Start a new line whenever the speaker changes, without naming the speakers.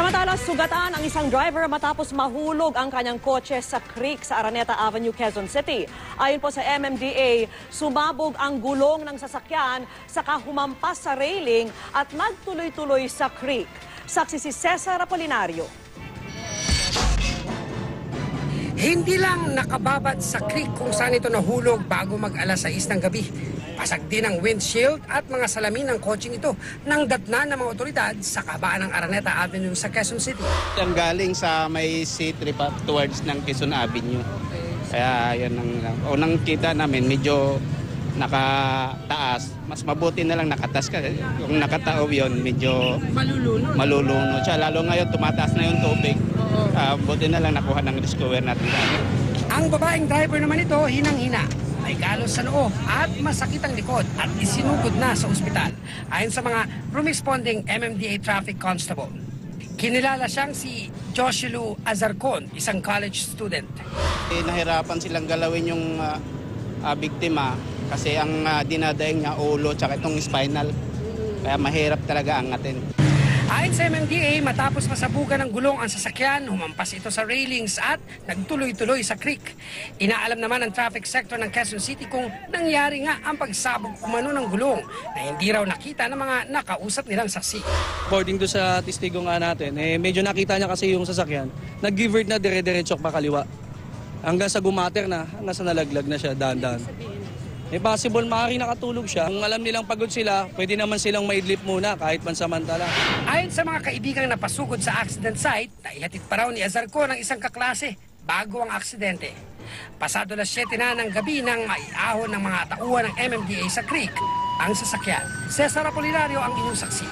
Samantala, sugatan ang isang driver matapos mahulog ang kanyang kotse sa creek sa Araneta Avenue, Quezon City. Ayon po sa MMDA, sumabog ang gulong ng sasakyan saka humampas sa railing at nagtuloy-tuloy sa creek. Saksi si Cesar Apolinario.
Hindi lang nakababad sa creek kung saan ito nahulog bago mag-alas 6 ng gabi. Pasag din ang windshield at mga salamin ng kotseng ito nang datnan ng mga otoridad sa kabaan ng Araneta Avenue sa Quezon City.
Ang galing sa may C3 pa towards ng Quezon Avenue. Kaya yan ang unang kita namin, medyo nakataas. Mas mabuti na lang nakataas ka. Kung nakatao yun, medyo malulunod siya. Lalo ngayon, tumataas na yung tubig. Buti na lang nakuha ng rescuer natin.
Ang babaeng driver naman ito, hinang-hina. May galos sa noo at masakit ang likod at isinugod na sa ospital. Ayon sa mga responding MMDA traffic constable. Kinilala siyang si Joshua Azarcon, isang college student.
Nahirapan silang galawin yung biktima kasi ang dinadaing niya ulo at itong spinal. Kaya mahirap talaga angatin.
Ayon sa MMDA, matapos masabugan ng gulong ang sasakyan, humampas ito sa railings at nagtuloy-tuloy sa creek. Inaalam naman ng traffic sector ng Quezon City kung nangyari nga ang pagsabog umano ng gulong na hindi raw nakita ng mga nakausap nilang saksi.
According to sa testigo nga natin, medyo nakita niya kasi yung sasakyan, nag-divert na dire-diretso pakaliwa. Hanggang sa gumater na, hanggang sa nalaglag na siya, dahan-dahan. Possible, maaaring nakatulog siya. Kung alam nilang pagod sila, pwede naman silang maidlip muna kahit pansamantala.
Ayon sa mga kaibigang napasugod sa accident site, naihatid pa raw ni Azarcon ng isang kaklase bago ang aksidente. Pasado las 7 na ng gabi nang maiahon ng mga tauhan ng MMDA sa creek ang sasakyan. Cesar Apolinario ang inyong saksi.